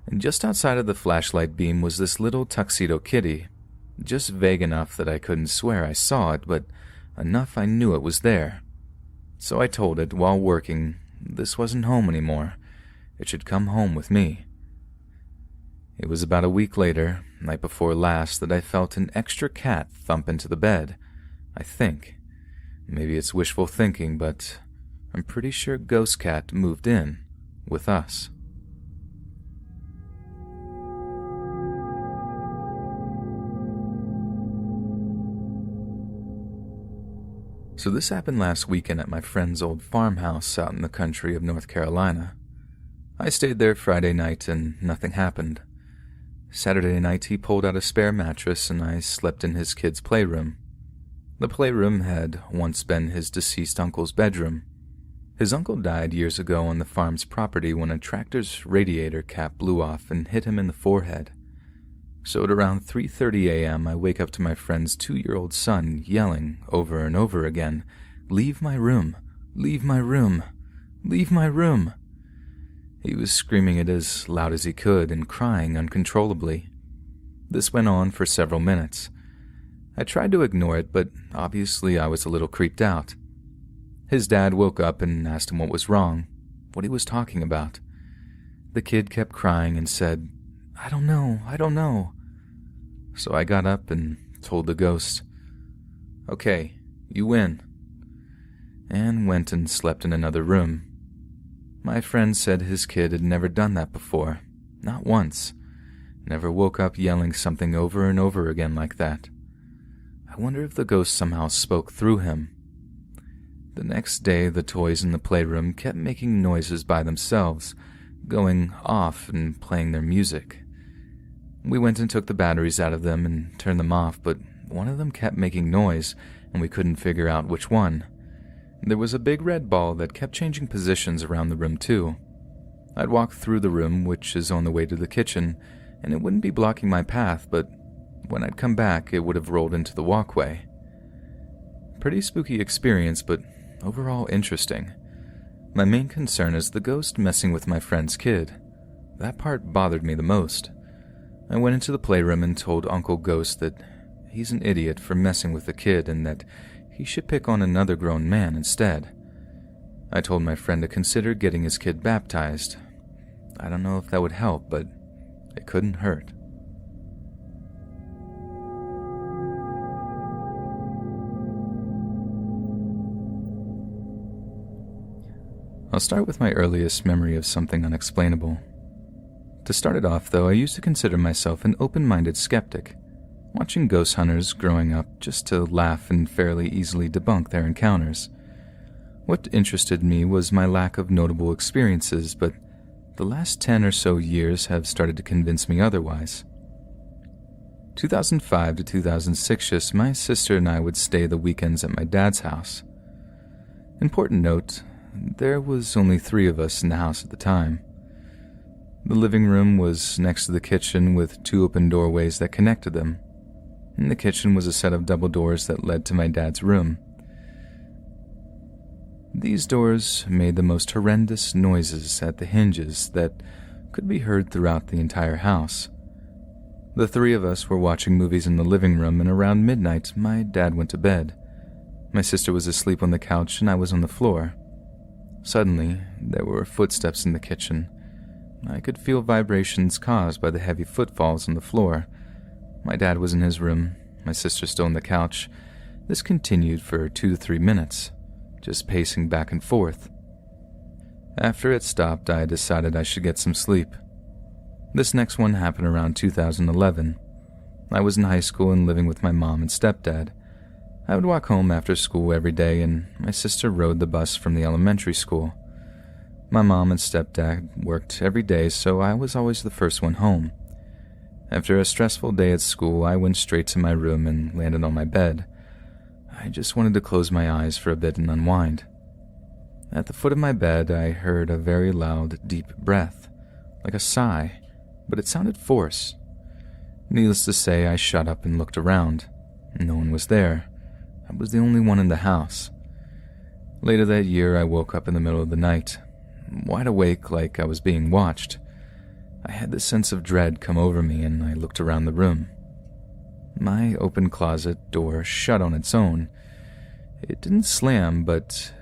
And just outside of the flashlight beam was this little tuxedo kitty, just vague enough that I couldn't swear I saw it, but enough I knew it was there. So I told it, while working, this wasn't home anymore. It should come home with me. It was about a week later, night before last, that I felt an extra cat thump into the bed. I think. Maybe it's wishful thinking, but I'm pretty sure Ghost Cat moved in with us. So this happened last weekend at my friend's old farmhouse out in the country of North Carolina. I stayed there Friday night and nothing happened. Saturday night he pulled out a spare mattress and I slept in his kid's playroom. The playroom had once been his deceased uncle's bedroom. His uncle died years ago on the farm's property when a tractor's radiator cap blew off and hit him in the forehead. So at around 3:30 a.m. I wake up to my friend's 2-year-old son yelling over and over again, "Leave my room! Leave my room! Leave my room!" He was screaming it as loud as he could and crying uncontrollably. This went on for several minutes. I tried to ignore it, but obviously I was a little creeped out. His dad woke up and asked him what was wrong, what he was talking about. The kid kept crying and said, I don't know. So I got up and told the ghost, okay, you win, and went and slept in another room. My friend said his kid had never done that before, not once. Never woke up yelling something over and over again like that. I wonder if the ghost somehow spoke through him. The next day, the toys in the playroom kept making noises by themselves, going off and playing their music. We went and took the batteries out of them and turned them off, but one of them kept making noise, and we couldn't figure out which one. There was a big red ball that kept changing positions around the room too. I'd walk through the room, which is on the way to the kitchen, and it wouldn't be blocking my path, but when I'd come back, it would have rolled into the walkway. Pretty spooky experience, but overall interesting. My main concern is the ghost messing with my friend's kid. That part bothered me the most. I went into the playroom and told Uncle Ghost that he's an idiot for messing with the kid and that he should pick on another grown man instead. I told my friend to consider getting his kid baptized. I don't know if that would help, but it couldn't hurt. I'll start with my earliest memory of something unexplainable. To start it off, though, I used to consider myself an open-minded skeptic, watching ghost hunters growing up just to laugh and fairly easily debunk their encounters. What interested me was my lack of notable experiences, but the last 10 or so years have started to convince me otherwise. 2005 to 2006, my sister and I would stay the weekends at my dad's house. Important note, there was only 3 of us in the house at the time. The living room was next to the kitchen with 2 open doorways that connected them. In the kitchen was a set of double doors that led to my dad's room. These doors made the most horrendous noises at the hinges that could be heard throughout the entire house. The 3 of us were watching movies in the living room, and around midnight, my dad went to bed. My sister was asleep on the couch, and I was on the floor. Suddenly, there were footsteps in the kitchen. I could feel vibrations caused by the heavy footfalls on the floor. My dad was in his room, my sister still on the couch. This continued for 2 to 3 minutes, just pacing back and forth. After it stopped, I decided I should get some sleep. This next one happened around 2011. I was in high school and living with my mom and stepdad. I would walk home after school every day, and my sister rode the bus from the elementary school. My mom and stepdad worked every day, so I was always the first one home. After a stressful day at school, I went straight to my room and landed on my bed. I just wanted to close my eyes for a bit and unwind. At the foot of my bed, I heard a very loud, deep breath, like a sigh, but it sounded forced. Needless to say, I shut up and looked around. No one was there. I was the only one in the house. Later that year, I woke up in the middle of the night, wide awake like I was being watched. I had this sense of dread come over me, and I looked around the room. My open closet door shut on its own. It didn't slam, but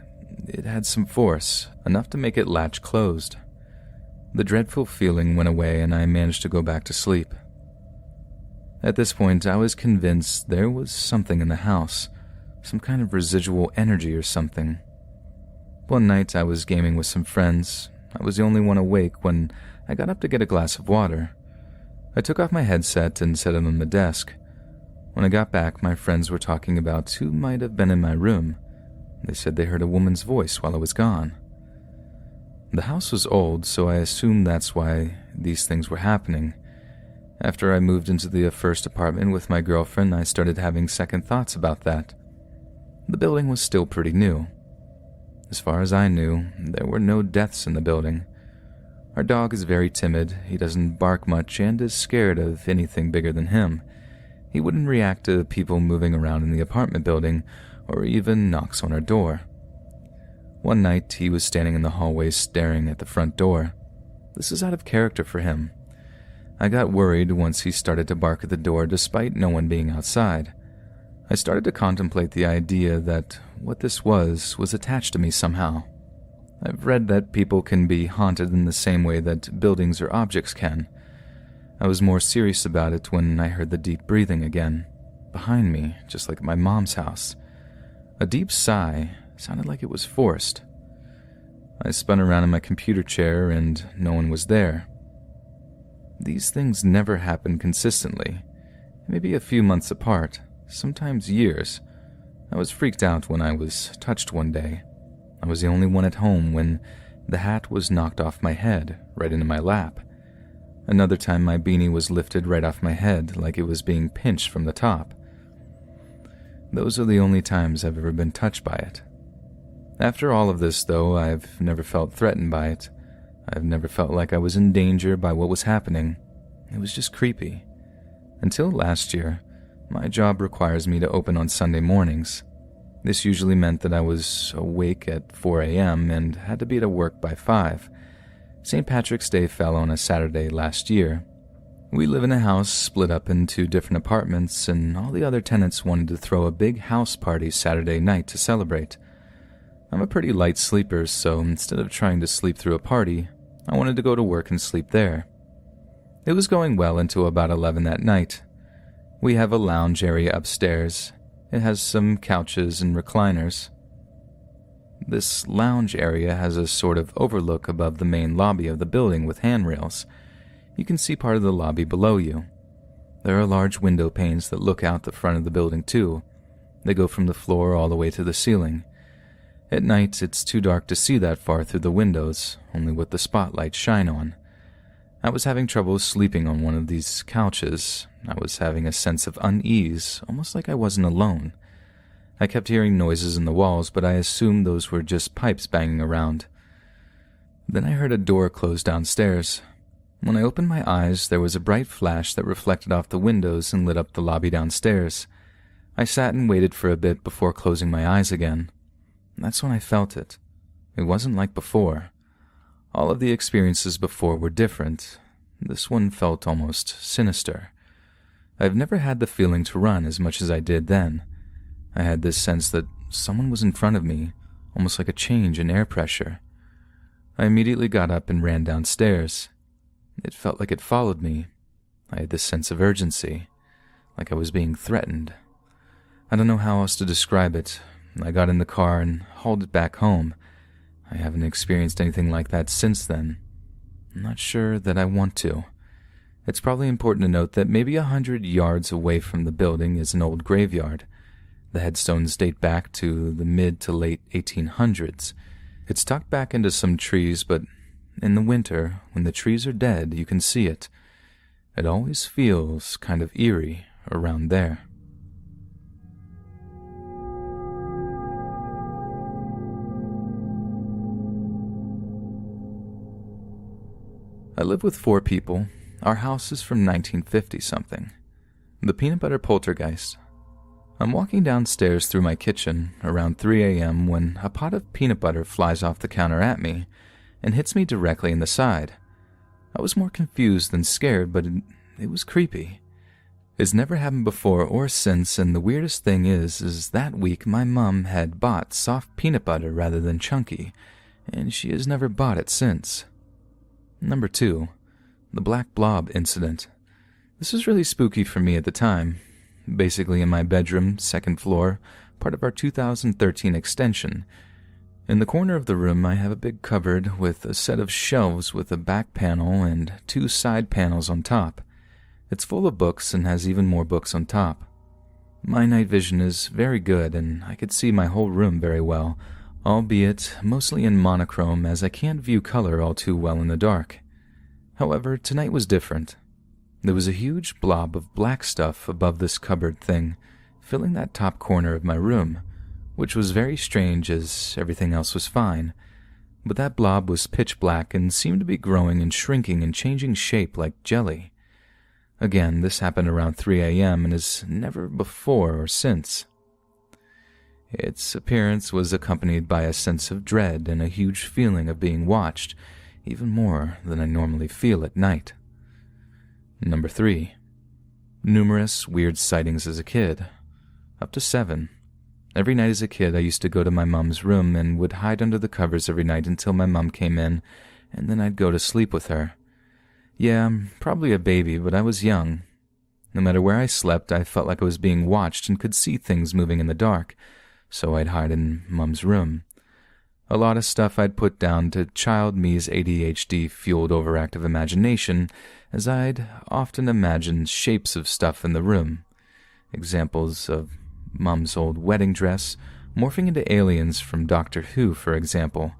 it had some force, enough to make it latch closed. The dreadful feeling went away, and I managed to go back to sleep. At this point, I was convinced there was something in the house, some kind of residual energy or something. One night, I was gaming with some friends. I was the only one awake when I got up to get a glass of water. I took off my headset and set it on the desk. When I got back, my friends were talking about who might have been in my room. They said they heard a woman's voice while I was gone. The house was old, so I assumed that's why these things were happening. After I moved into the first apartment with my girlfriend, I started having second thoughts about that. The building was still pretty new. As far as I knew, there were no deaths in the building. Our dog is very timid, he doesn't bark much, and is scared of anything bigger than him. He wouldn't react to people moving around in the apartment building, or even knocks on our door. One night, he was standing in the hallway staring at the front door. This is out of character for him. I got worried once he started to bark at the door despite no one being outside. I started to contemplate the idea that what this was attached to me somehow. I've read that people can be haunted in the same way that buildings or objects can. I was more serious about it when I heard the deep breathing again, behind me, just like at my mom's house. A deep sigh sounded like it was forced. I spun around in my computer chair and no one was there. These things never happen consistently, maybe a few months apart, sometimes years. I was freaked out when I was touched one day. I was the only one at home when the hat was knocked off my head, right into my lap. Another time my beanie was lifted right off my head like it was being pinched from the top. Those are the only times I've ever been touched by it. After all of this, though, I've never felt threatened by it. I've never felt like I was in danger by what was happening. It was just creepy. Until last year, my job requires me to open on Sunday mornings. This usually meant that I was awake at 4 a.m. and had to be at work by 5. St. Patrick's Day fell on a Saturday last year. We live in a house split up into different apartments, and all the other tenants wanted to throw a big house party Saturday night to celebrate. I'm a pretty light sleeper, so instead of trying to sleep through a party, I wanted to go to work and sleep there. It was going well until about 11 that night. We have a lounge area upstairs. It has some couches and recliners. This lounge area has a sort of overlook above the main lobby of the building with handrails. You can see part of the lobby below you. There are large window panes that look out the front of the building too. They go from the floor all the way to the ceiling. At night, it's too dark to see that far through the windows, only what the spotlights shine on. I was having trouble sleeping on one of these couches. I was having a sense of unease, almost like I wasn't alone. I kept hearing noises in the walls, but I assumed those were just pipes banging around. Then I heard a door close downstairs. When I opened my eyes, there was a bright flash that reflected off the windows and lit up the lobby downstairs. I sat and waited for a bit before closing my eyes again. That's when I felt it. It wasn't like before. All of the experiences before were different. This one felt almost sinister. I've never had the feeling to run as much as I did then. I had this sense that someone was in front of me, almost like a change in air pressure. I immediately got up and ran downstairs. It felt like it followed me. I had this sense of urgency, like I was being threatened. I don't know how else to describe it. I got in the car and hauled it back home. I haven't experienced anything like that since then. I'm not sure that I want to. It's probably important to note that maybe 100 yards away from the building is an old graveyard. The headstones date back to the mid to late 1800s. It's tucked back into some trees, but in the winter, when the trees are dead, you can see it. It always feels kind of eerie around there. I live with 4 people. Our house is from 1950-something. The peanut butter poltergeist. I'm walking downstairs through my kitchen around 3 a.m. when a pot of peanut butter flies off the counter at me and hits me directly in the side. I was more confused than scared, but it was creepy. It's never happened before or since, and the weirdest thing is that week my mom had bought soft peanut butter rather than chunky, and she has never bought it since. Number 2, the black blob incident. This was really spooky for me at the time. Basically in my bedroom, 2nd floor, part of our 2013 extension. In the corner of the room, I have a big cupboard with a set of shelves with a back panel and 2 side panels on top. It's full of books and has even more books on top. My night vision is very good, and I could see my whole room very well, albeit mostly in monochrome as I can't view color all too well in the dark. However, tonight was different. There was a huge blob of black stuff above this cupboard thing, filling that top corner of my room, which was very strange as everything else was fine. But that blob was pitch black and seemed to be growing and shrinking and changing shape like jelly. Again, this happened around 3 a.m. and is never before or since. Its appearance was accompanied by a sense of dread and a huge feeling of being watched, even more than I normally feel at night. Number 3. Numerous weird sightings as a kid. Up to 7. Every night as a kid, I used to go to my mom's room and would hide under the covers every night until my mom came in, and then I'd go to sleep with her. Yeah, I'm probably a baby, but I was young. No matter where I slept, I felt like I was being watched and could see things moving in the dark, so I'd hide in Mom's room. A lot of stuff I'd put down to child me's ADHD-fueled overactive imagination, as I'd often imagined shapes of stuff in the room. Examples of Mom's old wedding dress, morphing into aliens from Doctor Who, for example.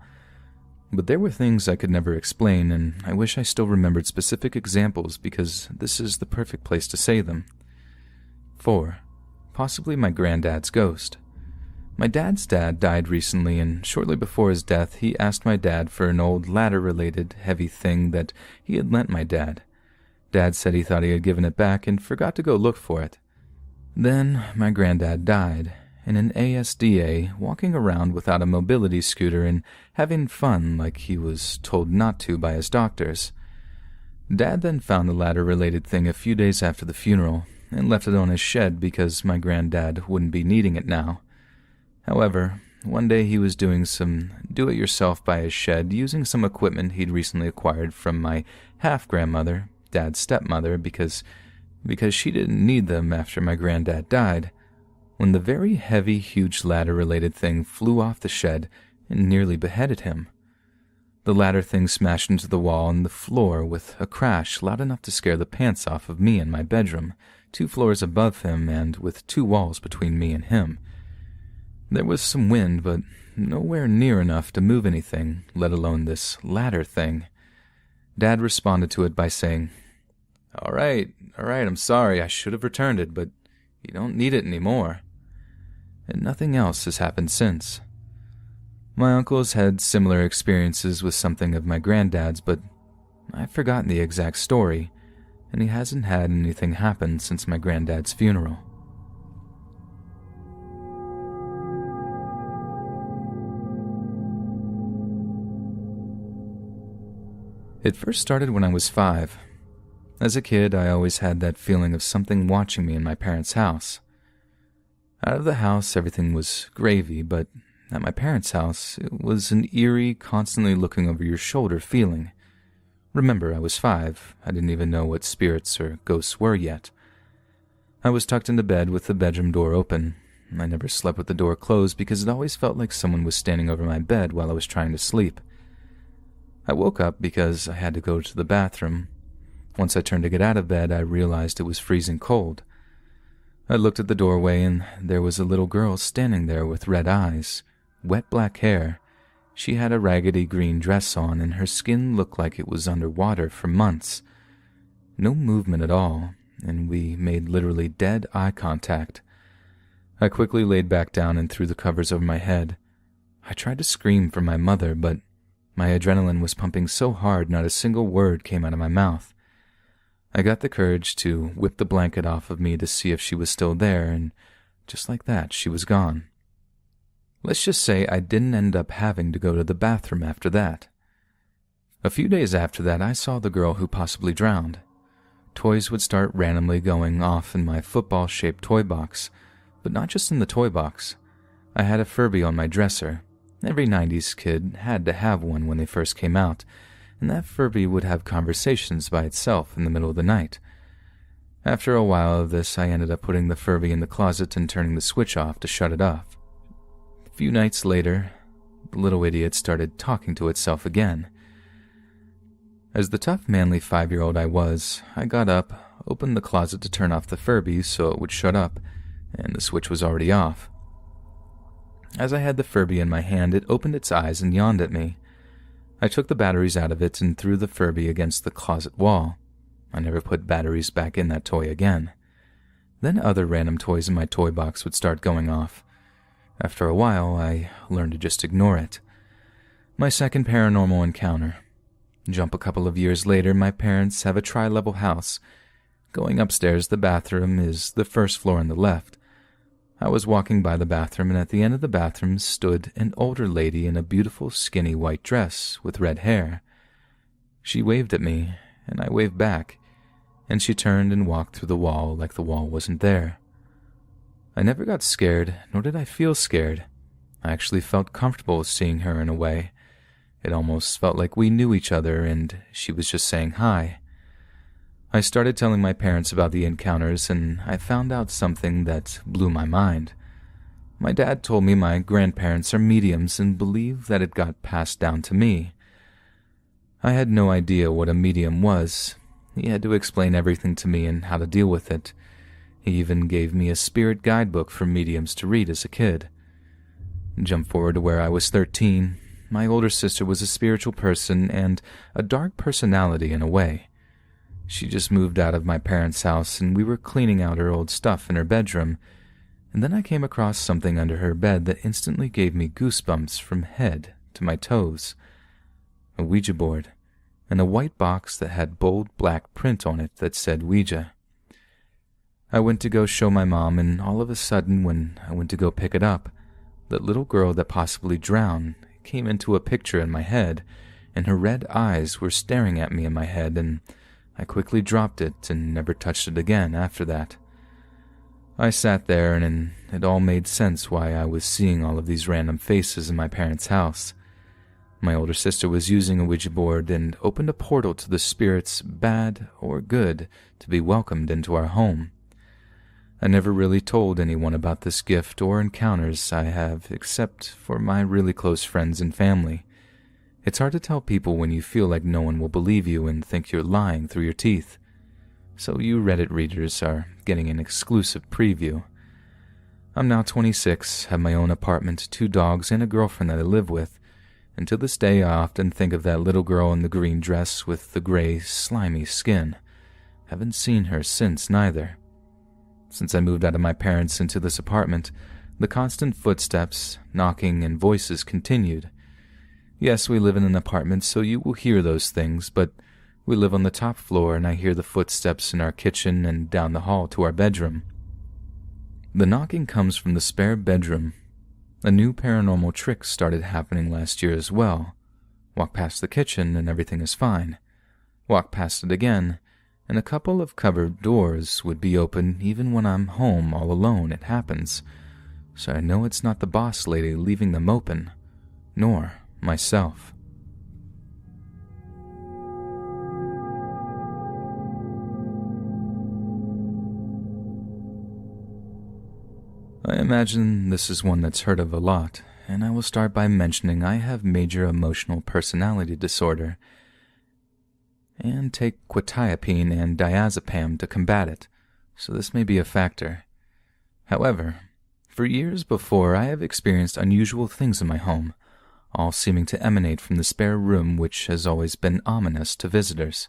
But there were things I could never explain, and I wish I still remembered specific examples because this is the perfect place to say them. 4. Possibly my granddad's ghost. My dad's dad died recently, and shortly before his death, he asked my dad for an old ladder-related heavy thing that he had lent my dad. Dad said he thought he had given it back and forgot to go look for it. Then my granddad died, in an ASDA, walking around without a mobility scooter and having fun like he was told not to by his doctors. Dad then found the ladder-related thing a few days after the funeral and left it on his shed because my granddad wouldn't be needing it now. However, one day he was doing some do-it-yourself by his shed using some equipment he'd recently acquired from my half-grandmother, Dad's stepmother, because she didn't need them after my granddad died, when the very heavy, huge ladder-related thing flew off the shed and nearly beheaded him. The ladder thing smashed into the wall and the floor with a crash loud enough to scare the pants off of me in my bedroom, 2 floors above him and with 2 walls between me and him. There was some wind, but nowhere near enough to move anything, let alone this ladder thing. Dad responded to it by saying, All right, I'm sorry, I should have returned it, but you don't need it anymore." And nothing else has happened since. My uncle's had similar experiences with something of my granddad's, but I've forgotten the exact story, and he hasn't had anything happen since my granddad's funeral. It first started when I was 5. As a kid, I always had that feeling of something watching me in my parents' house. Out of the house, everything was gravy, but at my parents' house, it was an eerie, constantly looking over your shoulder feeling. Remember, I was 5. I didn't even know what spirits or ghosts were yet. I was tucked into bed with the bedroom door open. I never slept with the door closed because it always felt like someone was standing over my bed while I was trying to sleep. I woke up because I had to go to the bathroom. Once I turned to get out of bed, I realized it was freezing cold. I looked at the doorway, and there was a little girl standing there with red eyes, wet black hair. She had a raggedy green dress on, and her skin looked like it was underwater for months. No movement at all, and we made literally dead eye contact. I quickly laid back down and threw the covers over my head. I tried to scream for my mother, but my adrenaline was pumping so hard not a single word came out of my mouth. I got the courage to whip the blanket off of me to see if she was still there, and just like that, she was gone. Let's just say I didn't end up having to go to the bathroom after that. A few days after that, I saw the girl who possibly drowned. Toys would start randomly going off in my football-shaped toy box, but not just in the toy box. I had a Furby on my dresser. Every 90s kid had to have one when they first came out, and that Furby would have conversations by itself in the middle of the night. After a while of this, I ended up putting the Furby in the closet and turning the switch off to shut it off. A few nights later, the little idiot started talking to itself again. As the tough, manly 5-year-old I was, I got up, opened the closet to turn off the Furby so it would shut up, and the switch was already off. As I had the Furby in my hand, it opened its eyes and yawned at me. I took the batteries out of it and threw the Furby against the closet wall. I never put batteries back in that toy again. Then other random toys in my toy box would start going off. After a while, I learned to just ignore it. My second paranormal encounter. Jump a couple of years later, my parents have a tri-level house. Going upstairs, the bathroom is the first floor on the left. I was walking by the bathroom, and at the end of the bathroom stood an older lady in a beautiful, skinny white dress with red hair. She waved at me, and I waved back, and she turned and walked through the wall like the wall wasn't there. I never got scared, nor did I feel scared. I actually felt comfortable seeing her in a way. It almost felt like we knew each other and she was just saying hi. I started telling my parents about the encounters, and I found out something that blew my mind. My dad told me my grandparents are mediums and believe that it got passed down to me. I had no idea what a medium was. He had to explain everything to me and how to deal with it. He even gave me a spirit guidebook for mediums to read as a kid. Jump forward to where I was 13. My older sister was a spiritual person and a dark personality in a way. She just moved out of my parents' house and we were cleaning out her old stuff in her bedroom, and then I came across something under her bed that instantly gave me goosebumps from head to my toes. A Ouija board, and a white box that had bold black print on it that said Ouija. I went to go show my mom, and all of a sudden when I went to go pick it up, that little girl that possibly drowned came into a picture in my head, and her red eyes were staring at me in my head, and I quickly dropped it and never touched it again after that. I sat there, and it all made sense why I was seeing all of these random faces in my parents' house. My older sister was using a Ouija board and opened a portal to the spirits, bad or good, to be welcomed into our home. I never really told anyone about this gift or encounters I have except for my really close friends and family. It's hard to tell people when you feel like no one will believe you and think you're lying through your teeth. So you Reddit readers are getting an exclusive preview. I'm now 26, have my own apartment, 2 dogs, and a girlfriend that I live with, and to this day I often think of that little girl in the green dress with the gray, slimy skin. Haven't seen her since neither. Since I moved out of my parents into this apartment, the constant footsteps, knocking, and voices continued. Yes, we live in an apartment, so you will hear those things, but we live on the top floor and I hear the footsteps in our kitchen and down the hall to our bedroom. The knocking comes from the spare bedroom. A new paranormal trick started happening last year as well. Walk past the kitchen and everything is fine. Walk past it again, and a couple of cupboard doors would be open even when I'm home all alone. It happens. So I know it's not the boss lady leaving them open, nor myself. I imagine this is one that's heard of a lot, and I will start by mentioning I have major emotional personality disorder and take quetiapine and diazepam to combat it, so this may be a factor. However, for years before I have experienced unusual things in my home, all seeming to emanate from the spare room, which has always been ominous to visitors.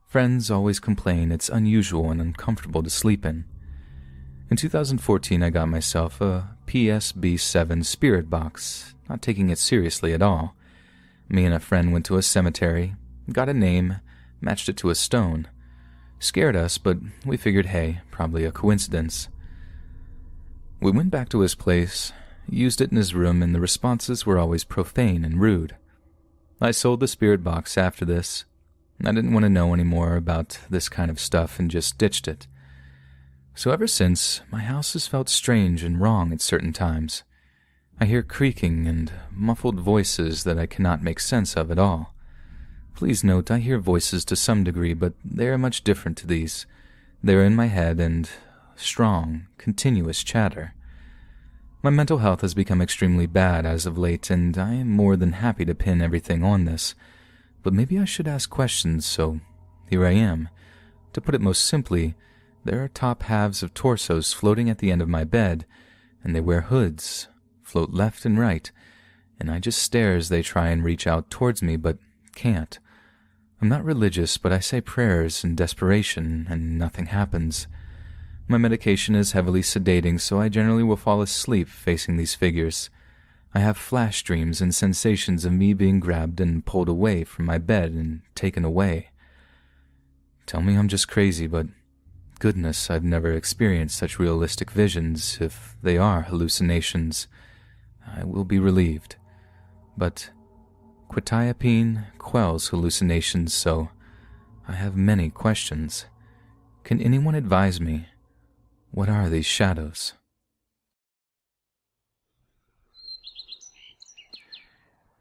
Friends always complain it's unusual and uncomfortable to sleep in. In 2014, I got myself a PSB-7 spirit box, not taking it seriously at all. Me and a friend went to a cemetery, got a name, matched it to a stone. Scared us, but we figured, hey, probably a coincidence. We went back to his place, used it in his room, and the responses were always profane and rude. I sold the spirit box after this. I didn't want to know any more about this kind of stuff and just ditched it. So ever since, my house has felt strange and wrong at certain times. I hear creaking and muffled voices that I cannot make sense of at all. Please note, I hear voices to some degree, but they are much different to these. They are in my head and strong, continuous chatter. My mental health has become extremely bad as of late, and I am more than happy to pin everything on this. But maybe I should ask questions, so here I am. To put it most simply, there are top halves of torsos floating at the end of my bed, and they wear hoods, float left and right, and I just stare as they try and reach out towards me, but can't. I'm not religious, but I say prayers in desperation, and nothing happens. My medication is heavily sedating, so I generally will fall asleep facing these figures. I have flash dreams and sensations of me being grabbed and pulled away from my bed and taken away. Tell me I'm just crazy, but goodness, I've never experienced such realistic visions. If they are hallucinations, I will be relieved. But Quetiapine quells hallucinations, so I have many questions. Can anyone advise me? What are these shadows?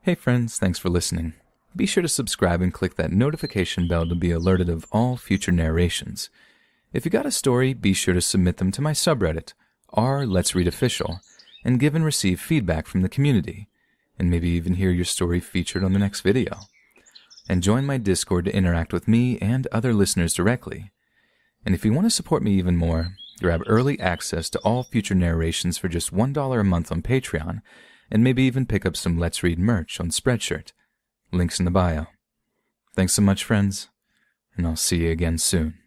Hey friends, thanks for listening. Be sure to subscribe and click that notification bell to be alerted of all future narrations. If you got a story, be sure to submit them to my subreddit, r/Let's Read Official, and give and receive feedback from the community, and maybe even hear your story featured on the next video. And join my Discord to interact with me and other listeners directly. And if you want to support me even more, grab early access to all future narrations for just $1 a month on Patreon, and maybe even pick up some Let's Read merch on Spreadshirt. Links in the bio. Thanks so much, friends, and I'll see you again soon.